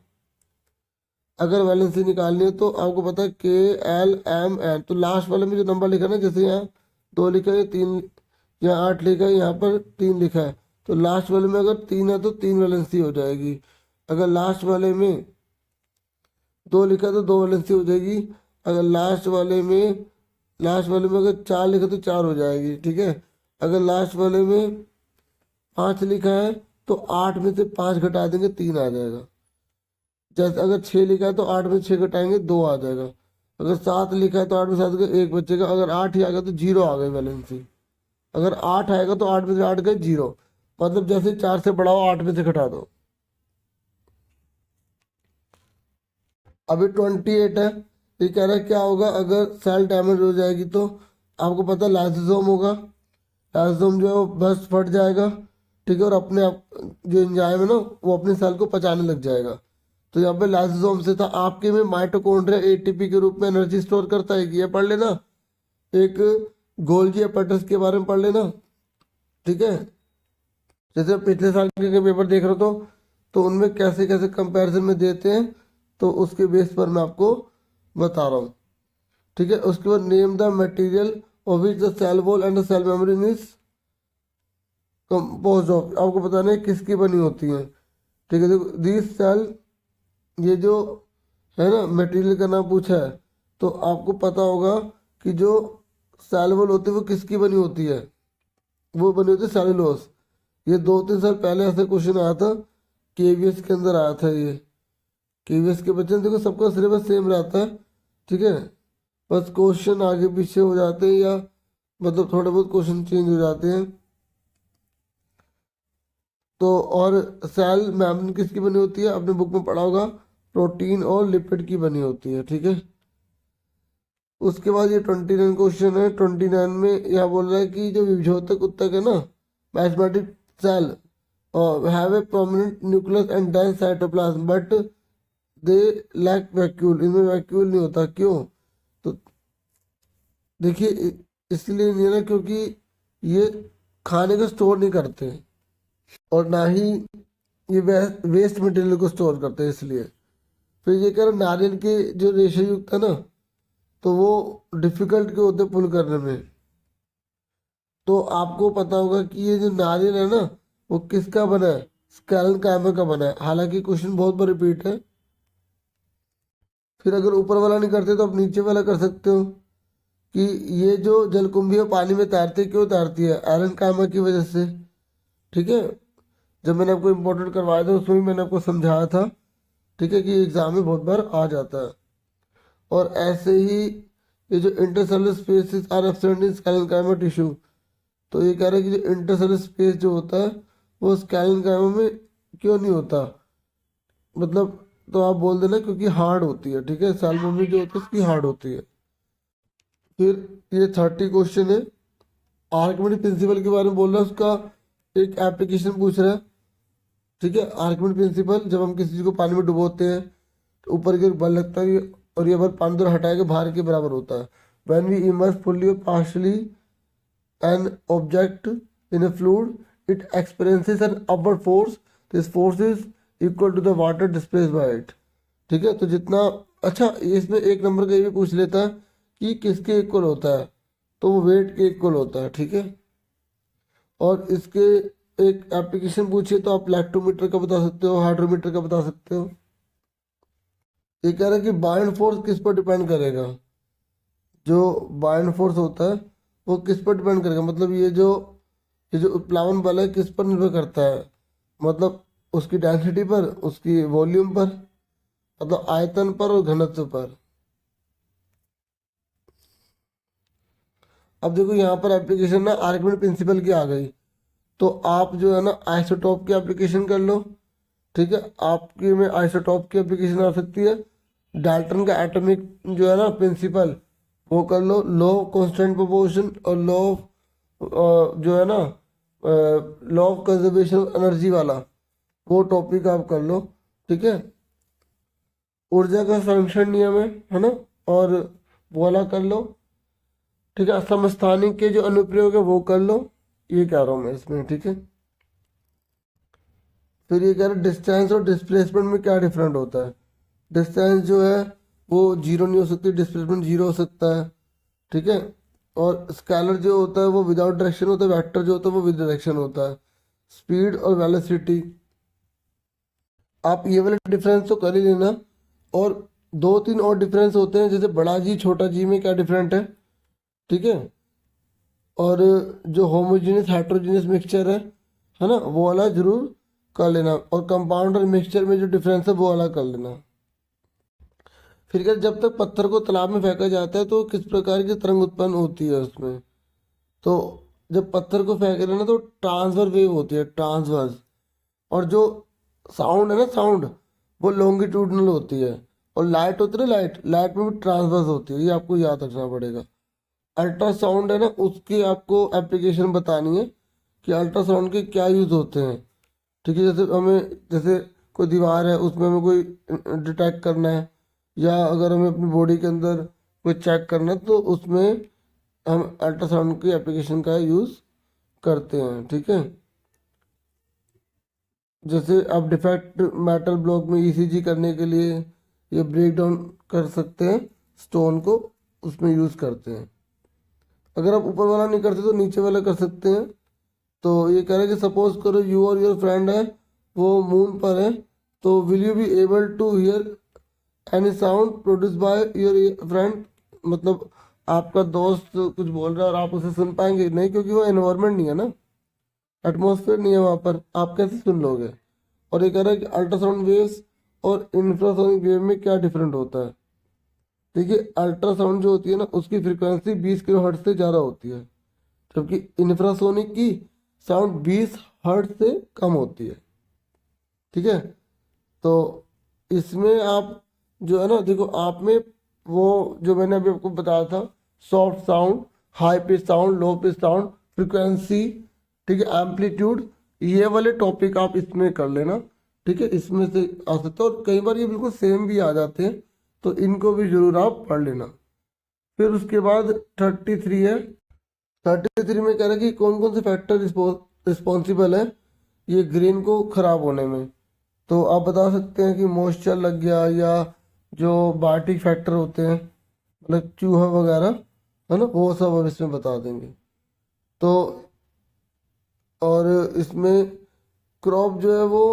अगर वैलेंसी निकालनी है तो आपको पता है के एल एम एन, तो लास्ट वाले में जो नंबर लिखा है ना, जैसे यहाँ 2 लिखा है, 3, यहाँ 8 लिखा है, यहाँ पर 3 लिखा है, तो लास्ट वाले में अगर 3 है तो 3 वैलेंसी हो जाएगी। अगर लास्ट वाले में 2 लिखा है तो 2 वैलेंसी हो जाएगी। अगर लास्ट वाले में अगर 4 लिखा तो 4 हो जाएगी। ठीक है, अगर लास्ट वाले में 5 लिखा है तो 8 में से 5 घटा देंगे 3 आ जाएगा। जैसे अगर 6 लिखा है तो 8 में 6 घटाएंगे 2 आ जाएगा। अगर 7 लिखा है तो 8 में 7 गए 1 बचेगा। अगर 8 ही आ गया तो 0 आ गई वैलेंसी। अगर 8 आएगा तो 8 में से 8 गए 0, मतलब जैसे 4 से बढ़ाओ 8 में से घटा दो। अभी 28 है, ये कह रहा है क्या होगा अगर सेल डैमेज हो जाएगी तो। आपको पता है लाइसोसोम होगा, लाइसोसोम जो है वो बस फट जाएगा। ठीक है, और अपने आप जो एंजाइम है ना वो अपने सेल को पचाने लग जाएगा। तो यहाँ पे लाइसोसोम से था, आपके में माइटोकॉन्ड्रिया एटीपी के रूप में एनर्जी स्टोर करता है, ये पढ़ लेना। एक गोल्गी एपेटस के बारे में पढ़ लेना। ठीक है, जैसे पिछले साल के पेपर देख रहे हो तो उनमें कैसे कैसे कंपैरिजन में देते हैं, तो उसके बेस पर मैं आपको बता रहा हूँ। ठीक है, उसके बाद name the material of which the cell wall and the cell memory is compose of. आपको बताना है किसकी बनी होती है। ठीक है, देखो दिस सेल, ये जो है ना मटेरियल का नाम पूछा है, तो आपको पता होगा कि जो सेल वॉल होती है वो किसकी बनी होती है, वो बनी होती है सेलुलोज। ये 2-3 साल पहले ऐसा क्वेश्चन आया था, केवीएस के अंदर आया था। ये केवीएस के बच्चे देखो सबका सिलेबस सेम रहता है। ठीक है, बस क्वेश्चन आगे पीछे हो जाते हैं, या मतलब थोड़े बहुत क्वेश्चन चेंज हो जाते हैं। तो और सेल मेम्ब्रेन किसकी बनी होती है, अपने बुक में पढ़ा होगा, प्रोटीन और लिपिड की बनी होती है। ठीक है, उसके बाद ये 29 क्वेश्चन है। 29 में यह बोल रहा है कि जो विभेदक उत्तक है ना, mathematic cell have a prominent nucleus and dense cytoplasm but they lack vacuole, इनमें वैक्यूल नहीं होता, क्यों? तो देखिए इसलिए नहीं है ना, क्योंकि ये खाने को स्टोर नहीं करते और ना ही ये वेस्ट मटेरियल को स्टोर करते हैं, इसलिए। फिर ये कह रहे नारियल के जो रेशे युक्त है ना, तो वो डिफिकल्ट के होते पुल करने में। तो आपको पता होगा कि ये जो नारियल है ना, वो किसका बना है? स्कैलन काइमर का बना है। हालांकि क्वेश्चन बहुत बार रिपीट है। फिर अगर ऊपर वाला नहीं करते तो आप नीचे वाला कर सकते हो कि ये जो जलकुंभी है पानी में तैरती क्यों तैरती है? आयरन काइमर की वजह से। ठीक है, जब मैंने आपको इम्पोर्टेंट करवाया था उसमें भी मैंने आपको समझाया था। ठीक है, कि एग्जाम में बहुत बार आ जाता है। और ऐसे ही ये जो intercellular spaces are absent in sclerenchyma tissue, तो ये कह रहे हैं कि जो इंटरसेलुलर स्पेस जो होता है वो स्कैलेनकाइमा में क्यों नहीं होता? मतलब तो आप बोल देना क्योंकि हार्ड होती है। ठीक है, सेल मेमोरी जो होती है उसकी हार्ड होती है। फिर ये 30 क्वेश्चन है, आर्किमिडीज प्रिंसिपल के बारे में बोल रहा है, उसका एक एप्लीकेशन पूछ रहा है। ठीक है, आर्किमिडीज प्रिंसिपल, जब हम किसी चीज़ को पानी में डुबोते हैं तो ऊपर की ओर बल लगता है और ये बल पानी दूर हटाए के बाहर के बराबर होता है। व्हेन वी इमर्स फुल्ली और partially an object in a fluid it experiences an upward force, this force is equal to the water displaced by it. ठीक है, तो जितना अच्छा इसमें एक नंबर का ये भी पूछ लेता है कि किसके इक्वल होता है, तो वो वेट के इक्वल होता है। ठीक है, और इसके एक एप्लीकेशन पूछिए तो आप लैक्टोमीटर का बता सकते हो, हाइड्रोमीटर का बता सकते हो। ये कह रहा है कि बाइंड फोर्स किस पर डिपेंड करेगा? जो बाइंड फोर्स होता है वो किस पर डिपेंड करेगा? मतलब ये जो उत्प्लावन बल है किस पर निर्भर करता है? मतलब उसकी डेंसिटी पर, उसकी वॉल्यूम पर, मतलब आयतन पर और घनत्व पर। अब देखो यहाँ पर एप्लीकेशन ना आर्किमिडीज प्रिंसिपल की आ गई, तो आप जो है ना आइसोटॉप की एप्लीकेशन कर लो। ठीक है, आपकी में आइसोटॉप की एप्लीकेशन आ सकती है। डाल्टन का एटॉमिक जो है ना प्रिंसिपल वो कर लो, लॉ ऑफ कांस्टेंट प्रोपोर्शन और लॉ ऑफ जो है ना लॉ ऑफ कंजर्वेशन एनर्जी वाला वो टॉपिक आप कर लो। ठीक है, ऊर्जा का संरक्षण नियम है ना, और वो वाला कर लो। ठीक है, समस्थानिक के जो अनुप्रयोग है वो कर लो, ये कह रहा हूँ मैं इसमें। ठीक है, फिर ये कह रहे हैं डिस्टेंस और डिस्प्लेसमेंट में क्या डिफरेंट होता है? डिस्टेंस जो है वो जीरो नहीं हो सकती, डिस्प्लेसमेंट जीरो हो सकता है। ठीक है, और स्केलर जो होता है वो विदाउट डायरेक्शन होता है, वेक्टर जो होता है वो विद डायरेक्शन होता है। स्पीड और वेलोसिटी, आप ये वाले डिफरेंस तो कर ही लेना। और दो तीन और डिफरेंस होते हैं, जैसे बड़ा जी छोटा जी में क्या डिफरेंट है। ठीक है, और जो होमोजीनियस हेट्रोजीनियस मिक्सचर है ना, वो वाला जरूर कर लेना। और कंपाउंड और मिक्सचर में जो डिफरेंस है वो वाला कर लेना। फिर क्या, जब तक पत्थर को तालाब में फेंका जाता है तो किस प्रकार की तरंग उत्पन्न होती है उसमें? तो जब पत्थर को फेंक रहे हैं ना तो ट्रांसवर वेव होती है, ट्रांसवर्स। और जो साउंड है ना, साउंड वो लॉन्गिट्यूडनल होती है। और लाइट होती है ना, लाइट लाइट में भी ट्रांसवर्स होती है, ये आपको याद रखना पड़ेगा। अल्ट्रासाउंड है ना, उसकी आपको एप्लीकेशन बतानी है कि अल्ट्रासाउंड के क्या यूज़ होते हैं। ठीक है, जैसे हमें, जैसे कोई दीवार है उसमें हमें कोई डिटेक्ट करना है, या अगर हमें अपनी बॉडी के अंदर कोई चेक करना है तो उसमें हम अल्ट्रासाउंड की एप्लीकेशन का यूज़ करते हैं। ठीक है, जैसे आप डिफेक्ट मेटल ब्लॉक में ईसीजी करने के लिए ये ब्रेक डाउन कर सकते हैं, स्टोन को उसमें यूज़ करते हैं। अगर आप ऊपर वाला नहीं करते तो नीचे वाला कर सकते हैं। तो ये कह रहे हैं कि सपोज करो यू और योर फ्रेंड है, वो मून पर है, तो will you be able to hear any sound produce by your friend? मतलब आपका दोस्त कुछ बोल रहा है और आप उसे सुन पाएंगे नहीं, क्योंकि वो एनवायरनमेंट नहीं है ना, एटमॉस्फेयर नहीं है वहाँ पर, आप कैसे सुन लोगे? और ये कह रहा है कि अल्ट्रासाउंड वेव्स और इंफ्रासोनिक वेव में क्या डिफरेंट होता है? देखिए, अल्ट्रासाउंड जो होती है ना उसकी फ्रिक्वेंसी 20 किलो हर्ट्ज से ज़्यादा होती है, जबकि इंफ्रासोनिक की साउंड 20 हर्ट्ज से कम होती है। ठीक है, तो इसमें आप जो है ना, देखो आप में वो जो मैंने अभी आपको बताया था, soft sound, high pitch sound, low pitch sound, frequency, ठीक है, एम्पलीट्यूड, ये वाले टॉपिक आप इसमें कर लेना, ठीक है, इसमें से आ सकते हो। और कई बार ये बिल्कुल सेम भी आ जाते हैं, तो इनको भी जरूर आप पढ़ लेना। फिर उसके बाद 33 है। 33 में कह रहा है कि कौन कौन से फैक्टर रिस्पॉन्सिबल है ये ग्रेन को खराब होने में। तो आप बता सकते हैं कि मॉइस्चर लग गया, या जो बायोटिक फैक्टर होते हैं मतलब चूहा वगैरह, है ना, वो सब हम इसमें बता देंगे। तो और इसमें क्रॉप जो है वो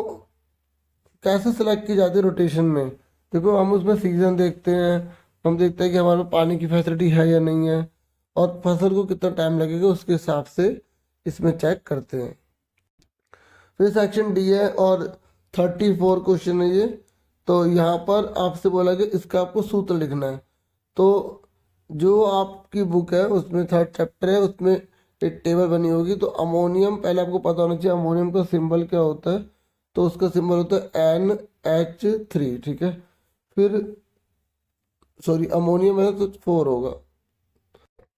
कैसे सिलेक्ट की जाती है रोटेशन में। देखो हम उसमें सीजन देखते हैं, हम देखते हैं कि हमारे पास पानी की फैसिलिटी है या नहीं है, और फसल को कितना टाइम लगेगा उसके हिसाब से इसमें चेक करते हैं। फिर सेक्शन डी है और 34 क्वेश्चन है ये। तो यहाँ पर आपसे बोला कि इसका आपको सूत्र लिखना है। तो जो आपकी बुक है उसमें 3rd चैप्टर है, उसमें एक टेबल बनी होगी। तो अमोनियम पहले आपको पता होना चाहिए अमोनियम का सिंबल क्या होता है। तो उसका सिंबल होता है NH3, ठीक है। फिर सॉरी अमोनियम है तो 4 होगा,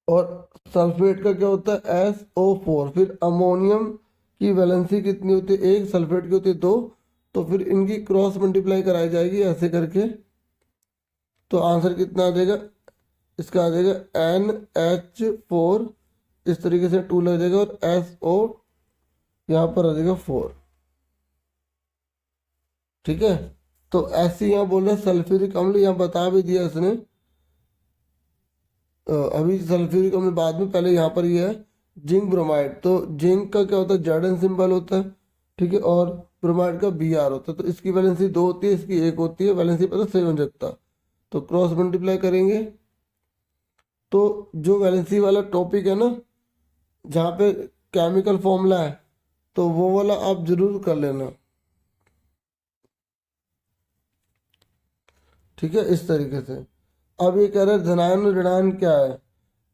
और सल्फेट का क्या होता है SO4। फिर अमोनियम की वैलेंसी कितनी होती है 1, सल्फेट की होती है 2। तो फिर इनकी क्रॉस मल्टीप्लाई कराई जाएगी ऐसे करके। तो आंसर कितना आ जाएगा इसका, आ जाएगा NH4, इस तरीके से 2 लग जाएगा, और SO यहाँ पर आ जाएगा 4, ठीक है। तो ऐसे यहाँ बोल रहे सल्फ्यूरिक अम्ल, यहाँ बता भी दिया इसने। अभी सल्फ्यूरिक अम्ल बाद में, पहले यहाँ पर ये है जिंक ब्रोमाइड। तो जिंक का क्या होता है जर्डन सिंबल होता है, ठीक है, और ब्रोमाइड का Br होता है। तो इसकी वैलेंसी 2 होती है, इसकी 1 होती है, वैलेंसी पता सही हो सकता। तो क्रॉस मल्टीप्लाई करेंगे तो जो वैलेंसी वाला टॉपिक है ना जहाँ पे केमिकल फॉर्मूला है, तो वो वाला आप जरूर कर लेना, ठीक है, इस तरीके से। अब ये कह रहा है धनायन और ऋणायन क्या है,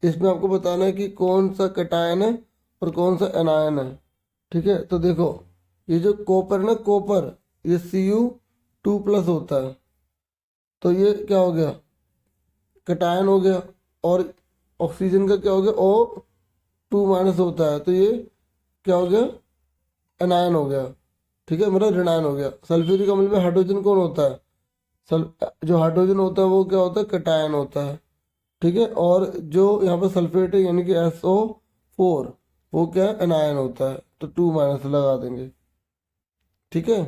इसमें आपको बताना है कि कौन सा कटायन है और कौन सा एनायन है, ठीक है। तो देखो ये जो कॉपर है ना, कॉपर, ये Cu2+ होता है, तो ये क्या हो गया कटायन हो गया। और ऑक्सीजन का क्या हो गया O2- होता है, तो ये क्या हो गया एनायन हो गया, ठीक है, मतलब ऋणायन हो गया। सल्फ्यूरिक अम्ल में हाइड्रोजन कौन होता है, जो हाइड्रोजन होता है वो क्या होता है कटायन होता है, ठीक है। और जो यहाँ पर सल्फेट है यानी कि SO4, वो क्या है एनायन होता है, तो 2- लगा देंगे, ठीक है।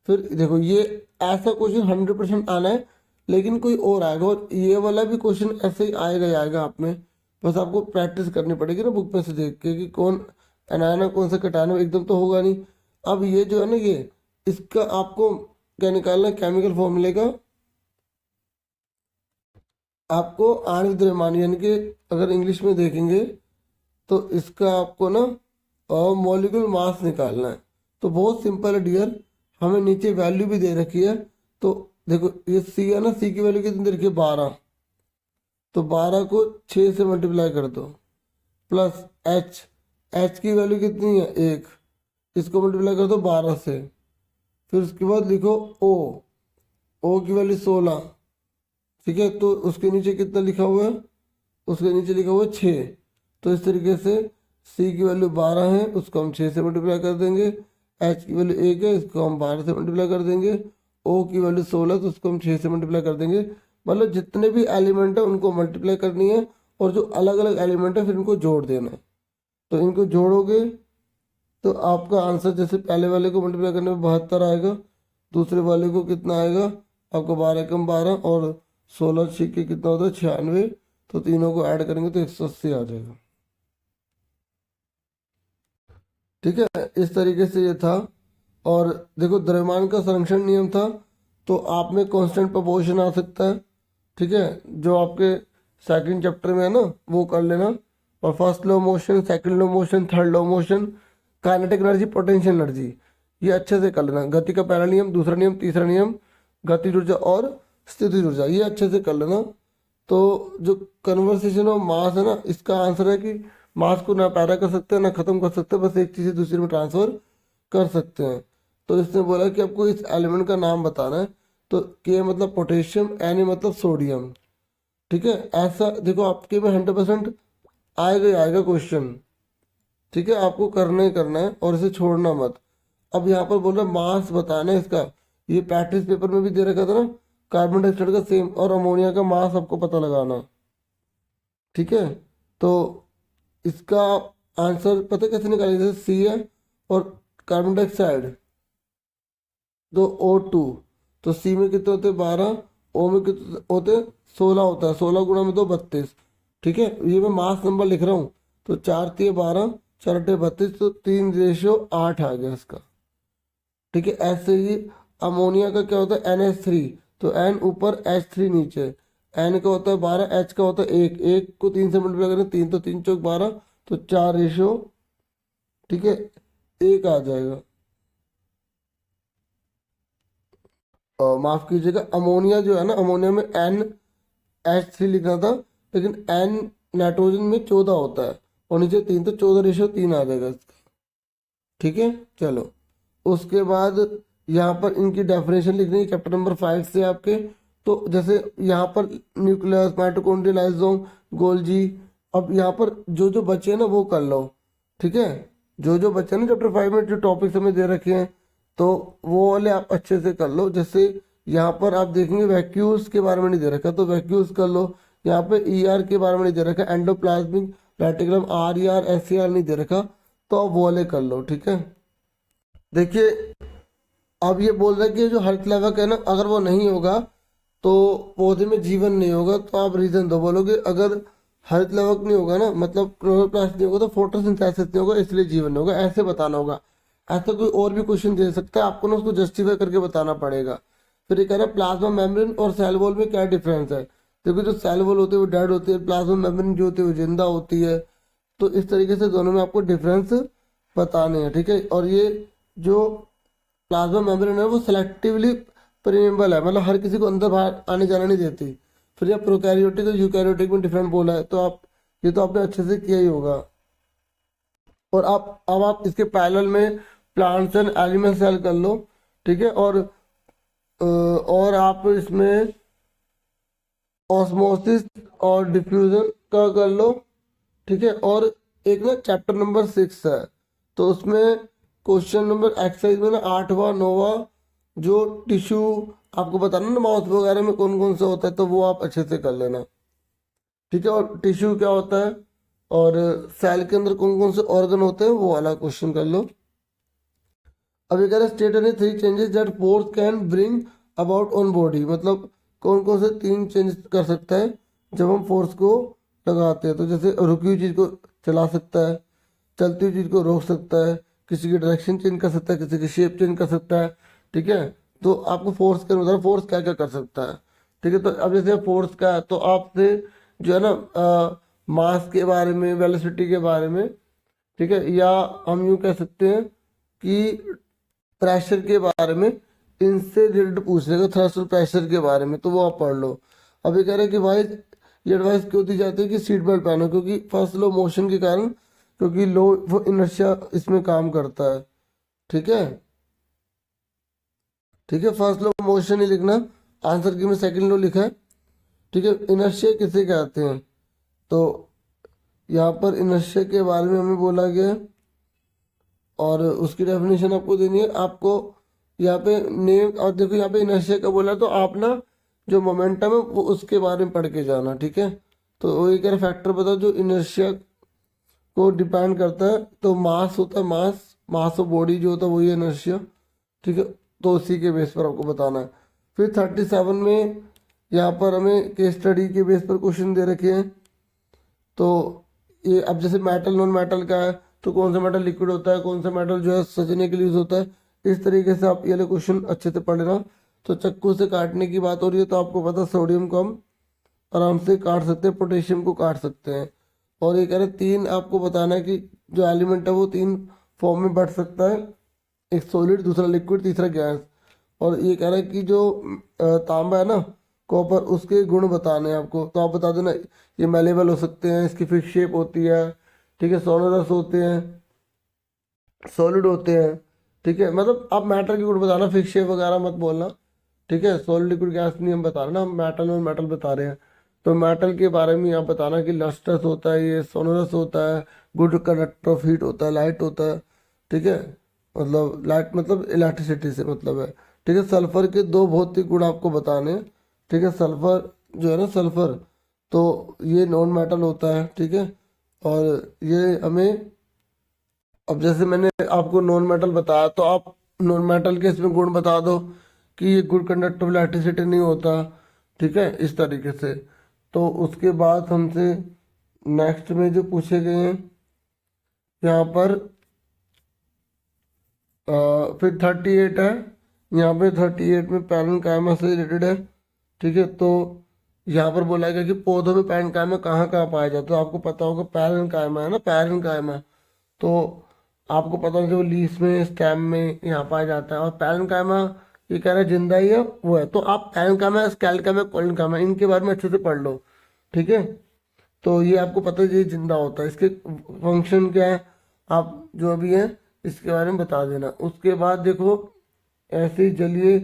फिर देखो ये ऐसा क्वेश्चन 100% आना है, लेकिन कोई और आएगा, और ये वाला भी क्वेश्चन ऐसे ही आएगा ही आएगा। आप में बस आपको प्रैक्टिस करनी पड़ेगी ना बुक में से देख के कि कौन एनायन है कौन सा कटायन है, एकदम तो होगा नहीं। अब ये जो है ना ये इसका आपको क्या निकालना है केमिकल फॉर्मूले का, आपको आणविक द्रव्यमान यानी कि अगर इंग्लिश में देखेंगे तो इसका आपको ना मॉलिक्यूलर मास निकालना है। तो बहुत सिंपल है डियर, हमें नीचे वैल्यू भी दे रखी है। तो देखो ये C है ना, C की वैल्यू कितनी दे रखी है 12। तो 12 को 6 से मल्टीप्लाई कर दो, प्लस H की वैल्यू कितनी है 1, इसको मल्टीप्लाई कर दो 12 से। फिर उसके बाद लिखो O की वैल्यू 16, ठीक है। तो उसके नीचे कितना लिखा हुआ है, उसके नीचे लिखा हुआ है 6। तो इस तरीके से C की वैल्यू 12 है, उसको हम 6 से मल्टीप्लाई कर देंगे। H की वैल्यू 1 है, इसको हम 12 से मल्टीप्लाई कर देंगे। O की वैल्यू 16, तो उसको हम 6 से मल्टीप्लाई कर देंगे। मतलब जितने भी एलिमेंट है उनको मल्टीप्लाई करनी है, और जो अलग अलग एलिमेंट है फिर इनको जोड़ देना है। तो इनको जोड़ोगे तो आपका आंसर जैसे पहले वाले को मल्टीप्लाई करने में 72 आएगा, दूसरे वाले को कितना आएगा आपको 12 कम 12 और 16 छिक्के कितना होता है 96। तो तीनों को ऐड करेंगे तो 180 आ जाएगा, ठीक है। इस तरीके से ये था। और देखो द्रव्यमान का संरक्षण नियम था, तो आप में कांस्टेंट प्रोपोर्शन आ सकता है, ठीक है, जो आपके सेकंड चैप्टर में है ना वो कर लेना। और first law motion, second law motion, third law motion, kinetic energy, potential energy, ये अच्छे से कर लेना। गति का पहला नियम, दूसरा नियम, तीसरा नियम, गतिज ऊर्जा और स्थितिज ऊर्जा, ये अच्छे से कर लेना। तो जो कन्वर्सेशन ऑफ मास है ना, इसका आंसर है कि मास को ना पैदा कर सकते हैं ना खत्म कर सकते हैं, बस एक चीज़ से दूसरे में ट्रांसफर कर सकते हैं। तो इसने बोला कि आपको इस एलिमेंट का नाम बताना है। तो के मतलब पोटेशियम, एन मतलब सोडियम। ठीक है, ऐसा देखो आपके में 100% आएगा ही आएगा क्वेश्चन। ठीक है, आपको करना ही करना है और इसे छोड़ना मत। अब यहाँ पर बोल रहा मास बताना है इसका, ये प्रैक्टिस पेपर में भी दे रखा था ना, कार्बन डाइऑक्साइड का सेम और अमोनिया का मास आपको पता लगाना। ठीक है, तो इसका आंसर पता कैसे निकालेंगे, जैसे सी है और कार्बन डाइऑक्साइड तो O2, तो सी में कितने होते हैं 12, ओ में कितने होते हैं 16 होता है, 16 × 2 32। ठीक है, ये मैं मास नंबर लिख रहा हूँ, तो 4×3 = 12, 4×8 = 32, तो 3:8 आ गया इसका। ठीक है, ऐसे ही अमोनिया का क्या होता है NH3, तो N ऊपर H3 नीचे, N का होता है 12, H का होता है 1, 1 को 3 से मल्टीप्लाई करें 3, तो 3×4 = 12, तो 4 ठीक है 1 आ जाएगा। माफ कीजिएगा, अमोनिया जो है ना, अमोनिया में NH3 लिखना था, लेकिन N नाइट्रोजन में 14 होता है और नीचे 3, तो 14:3 आ जाएगा इसका। ठीक है, चलो उसके बाद यहाँ पर इनकी डेफिनेशन लिखनी है चैप्टर नंबर 5 से आपके। तो जैसे यहाँ पर न्यूक्लियस, माइटोकॉन्ड्रियल, लाइसोसोम, गोल्जी, अब यहाँ पर जो जो बचे हैं ना वो कर लो। ठीक है, जो जो बचे हैं ना चैप्टर 5 में जो टॉपिक्स हमें दे रखे हैं, तो वो वाले आप अच्छे से कर लो। जैसे यहाँ पर आप देखेंगे वैक्यूल्स के बारे में नहीं दे रखा, तो वैक्यूल्स कर लो। यहाँ पे ER के बारे में नहीं दे रखा, एंडोप्लाज्मिक रेटिकुलम RER SER नहीं दे रखा, तो आप वो वाले कर लो। ठीक है, देखिए अब ये बोल रहे हैं कि जो हरितलवक है ना, अगर वो नहीं होगा तो पौधे में जीवन नहीं होगा। तो आप रीजन दो, बोलोगे अगर हरितलवक नहीं होगा ना, मतलब क्लोरोप्लास्ट नहीं होगा, तो फोटोसिंथेसिस नहीं होगा इसलिए जीवन नहीं होगा, ऐसे बताना होगा। ऐसा कोई और भी क्वेश्चन दे सकता है, आपको ना उसको जस्टिफाई करके बताना पड़ेगा। फिर ये कह रहा है प्लाज्मा मेम्ब्रेन और सेल वॉल में क्या डिफरेंस है। देखो जो सेल वॉल होती है वो डेड होती है, प्लाज्मा मेम्ब्रेन जो होती है वो जिंदा होती है। तो इस तरीके से दोनों में आपको डिफरेंस बताने हैं। ठीक है, और ये जो प्लाज्मा मेम्ब्रेन है वो सेलेक्टिवली परमेबल है, मतलब हर किसी को अंदर बाहर आने जाने नहीं देती। फिर जब प्रोकैरियोटिक और यूकैरियोटिक में डिफरेंट बोला है, तो आप ये तो आपने अच्छे से किया ही होगा। और आप अब आप इसके पैरेलल में प्लांट्स एंड एनिमल सेल कर लो। ठीक है, और आप इसमें ऑस्मोसिस और डिफ्यूजन का कर लो। ठीक है, और एक ना चैप्टर नंबर 6 है, तो उसमें क्वेश्चन नंबर एक्सरसाइज में ना 8वां 9वां जो टिश्यू आपको बताना ना माउथ वगैरह में कौन कौन सा होता है, तो वो आप अच्छे से कर लेना। ठीक है, और टिश्यू क्या होता है और सेल के अंदर कौन कौन से ऑर्गन होते हैं वो वाला क्वेश्चन कर लो। अब ये कह रहे state any 3 changes that force can bring about on body, मतलब कौन कौन से 3 चेंजेस कर सकता है जब हम फोर्स को लगाते हैं। तो जैसे रुकी हुई चीज़ को चला सकता है, चलती हुई चीज़ को रोक सकता है, किसी की डायरेक्शन चेंज कर सकता है, किसी की शेप चेंज कर सकता है। ठीक है, तो आपको फोर्स के अनुसार फोर्स क्या क्या कर सकता है। ठीक है, तो अब जैसे फोर्स का है, तो आपसे जो है ना मास के बारे में, वेलोसिटी के बारे में, ठीक है, या हम यूँ कह सकते हैं कि प्रेशर के बारे में, इनसे रिलेटेड पूछ लेगा, थ्रस्ट और प्रेशर के बारे में, तो वो आप पढ़ लो। अभी कह रहे हैं कि भाई ये एडवाइस क्यों दी जाती है कि सीट बेल्ट पहनो, क्योंकि फर्स्ट लो मोशन के कारण, क्योंकि लो वो इनर्शिया इसमें काम करता है। ठीक है, ठीक है, फर्स्ट लो मोशन ही लिखना, आंसर की में सेकंड लो लिखा है। ठीक है, इनर्शिया किसे कहते हैं, तो यहाँ पर इनर्शिया के बारे में हमें बोला गया है और उसकी डेफिनेशन आपको देनी है। आपको यहाँ पे नेम, और देखो यहाँ पे इनर्शिया का बोला, तो आप ना जो मोमेंटम है वो उसके बारे में पढ़ के जाना। ठीक है, तो वो एक फैक्टर बताओ जो इनर्शिया को डिपेंड करता है, तो मास होता है, मास ऑफ बॉडी जो होता है वही इनर्शिया। ठीक है, तो उसी के बेस पर आपको बताना है। फिर 37 में यहाँ पर हमें केस स्टडी के बेस पर क्वेश्चन दे रखे हैं। तो ये अब जैसे मेटल नॉन मेटल का है, तो कौन सा मेटल लिक्विड होता है, कौन सा मेटल जो है सजने के लिए यूज होता है, इस तरीके से आप ये वाले क्वेश्चन अच्छे से पढ़ लेना। तो चक्कू से काटने की बात हो रही है, तो आपको पता सोडियम को हम आराम से काट सकते हैं, पोटेशियम को काट सकते हैं। और ये कह रहे 3 आपको बताना है कि जो एलिमेंट है वो 3 फॉर्म में बढ़ सकता है, एक सॉलिड, दूसरा लिक्विड, तीसरा गैस। और ये कह रहा है कि जो तांबा है ना, कॉपर, उसके गुण बताने हैं आपको, तो आप बता देना ये मेलेबल हो सकते हैं, इसकी फिक्स शेप होती है। ठीक है, सोनरस होते हैं, सॉलिड होते हैं। ठीक है, मतलब आप मैटर के गुण बताना, फिक्स शेप वगैरह मत बोलना। ठीक है, सॉलिड लिक्विड गैस नहीं हम बता रहे ना, हम मेटल और मेटल बता रहे हैं। तो मेटल के बारे में यहाँ बताना कि लस्टर्स होता है, ये सोनरस होता है, गुड कंडक्टर ऑफ हीट होता है, लाइट होता है, ठीक है, मतलब लाइट मतलब इलेक्ट्रिसिटी से मतलब है, ठीक है। सल्फर के दो भौतिक गुण आपको बताने हैं, ठीक है। सल्फर जो है ना, सल्फर तो ये नॉन मेटल होता है, ठीक है। और ये हमें, अब जैसे मैंने आपको नॉन मेटल बताया तो आप नॉन मेटल के इसमें गुण बता दो कि ये गुड कंडक्टर ऑफ इलेक्ट्रिसिटी नहीं होता, ठीक है, इस तरीके से। तो उसके बाद हमसे नेक्स्ट में जो पूछे गए हैं यहाँ पर फिर 38 है, यहाँ पे 38 में पैरेन्काइमा से रिलेटेड है, ठीक है। तो यहाँ पर बोला गया कि पौधों में पैरेन्काइमा कहाँ कहाँ पाया जाता है। तो आपको पता होगा पैरेन्काइमा है ना, पैरेन्काइमा, तो आपको पता होगा कि वो लीफ में, स्टेम में यहाँ पाया जाता है। और पैरेन्काइमा ये कह रहे हैं जिंदा ही है वो है, तो आप पैरेन्काइमा, स्केलेटोकाइमा, कोलेनकाइमा इनके बारे में अच्छे से पढ़ लो, ठीक है। तो ये आपको पता है ये जिंदा होता है, इसके फंक्शन क्या है आप जो अभी है इसके बारे में बता देना। उसके बाद देखो ऐसे ही जलीय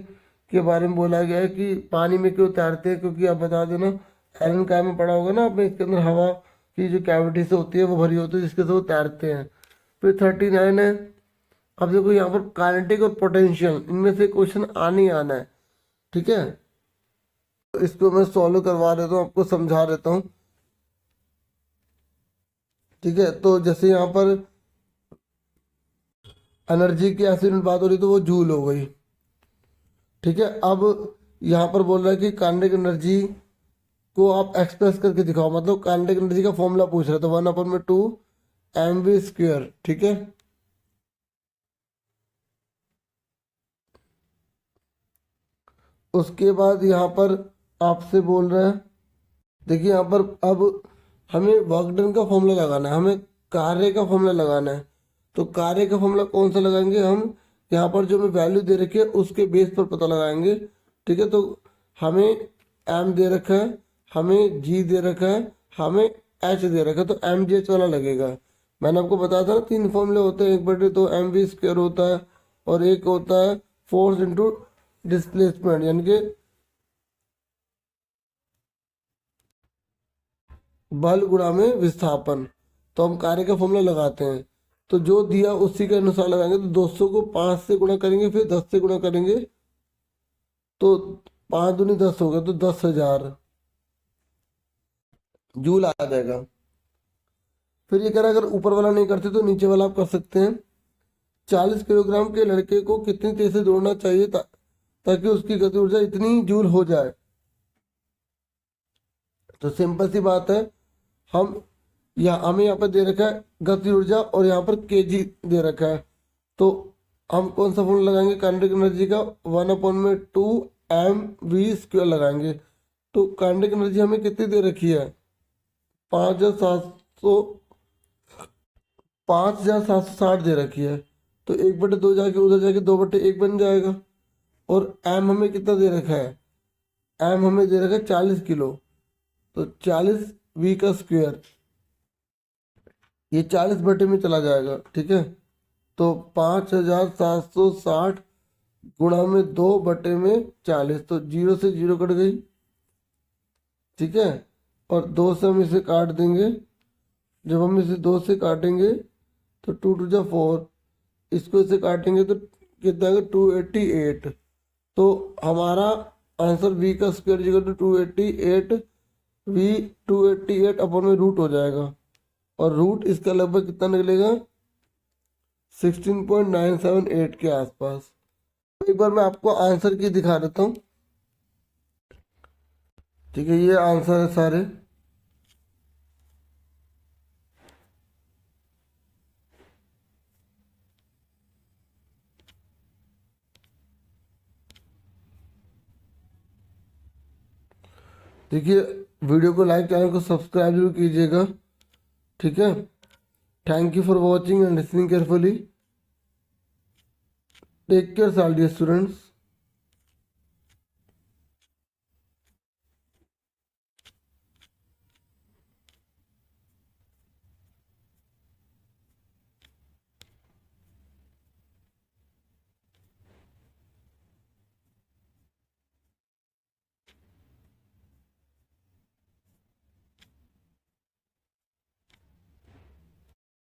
के बारे में बोला गया है कि पानी में क्यों तैरते हैं, क्योंकि आप बता देना एलन काय में पढ़ा होगा ना आपने, इसके अंदर हवा की जो कैविटी से होती है वो भरी होती है जिसके से वो तैरते हैं। फिर 39 है, अब देखो यहाँ पर काइनेटिक और पोटेंशियल इनमें से क्वेश्चन आने ही आना है, ठीक है। तो इसको मैं सॉल्व करवा देता हूँ, आपको समझा देता हूँ, ठीक है। तो जैसे यहाँ पर एनर्जी की ऐसी बात हो रही तो वो जूल हो गई, ठीक है। अब यहाँ पर बोल रहा है कि काइनेटिक एनर्जी को आप एक्सप्रेस करके दिखाओ, मतलब काइनेटिक एनर्जी का फॉर्मूला पूछ रहा है, तो 1/2 mv², ठीक है। उसके बाद यहाँ पर आपसे बोल रहा है, देखिए यहाँ पर अब हमें वर्क डन का फॉर्मूला लगाना है, हमें कार्य का फॉर्मूला लगाना है। तो कार्य का फॉर्मूला कौन सा लगाएंगे हम, यहाँ पर जो हमें वैल्यू दे रखी है उसके बेस पर पता लगाएंगे, ठीक है। तो हमें एम दे रखा है, हमें जी दे रखा है, हमें एच दे रखा है, तो एम जी एच वाला लगेगा। मैंने आपको बताया था ना 3 फॉर्मूले होते हैं, 1/2 mv² होता है, और एक होता है फोर्स इंटू डिस्प्लेसमेंट, यानी कि बल गुणा में विस्थापन। तो हम कार्य का फॉर्मूला लगाते हैं, तो जो दिया उसी के अनुसार लगाएंगे। तो 200 को 5 से गुणा करेंगे, फिर 10 से गुणा करेंगे, तो 5 दूनी 10 हो गया, तो 10,000 जूल आ जाएगा। फिर ये कह रहा है अगर ऊपर वाला नहीं करते तो नीचे वाला आप कर सकते हैं। 40 किलोग्राम के लड़के को कितनी तेज से दौड़ना चाहिए ताकि उसकी गति ऊर्जा इतनी जूल हो जाए। तो सिंपल सी बात है, हम हमें यहाँ पर दे रखा है गति ऊर्जा और यहाँ पर केजी दे रखा है, तो हम कौन सा फॉर्मूला लगाएंगे काइनेटिक एनर्जी का, 1/2 mv² लगाएंगे। तो काइनेटिक एनर्जी हमें कितनी दे रखी है, 5,760 दे रखी है। तो 1/2 जाके उधर जाके 2/1 बन जाएगा। और एम हमें कितना दे रखा है, एम हमें दे रखा है 40 किलो, तो 40 वी का स्क्वायर, ये 40 बटे में चला जाएगा, ठीक है। तो 5,760 गुणा में 2/40, तो 0 से 0 कट गई, ठीक है। और 2 से हम इसे काट देंगे, जब हम इसे 2 से काटेंगे तो 2 2 जा 4, इसको इसे काटेंगे तो कितना आएगा 288। तो हमारा आंसर v का square equal to 288, v 288 upon में रूट हो जाएगा, और रूट इसका लगभग कितना निकलेगा 16.978 के आसपास। एक बार मैं आपको आंसर की दिखा देता हूँ, ठीक है। ये आंसर है सारे, देखिए। वीडियो को लाइक, चैनल को सब्सक्राइब जरूर कीजिएगा, ठीक है। Thank you for watching and listening carefully. Take care, साल डियर स्टूडेंट्स।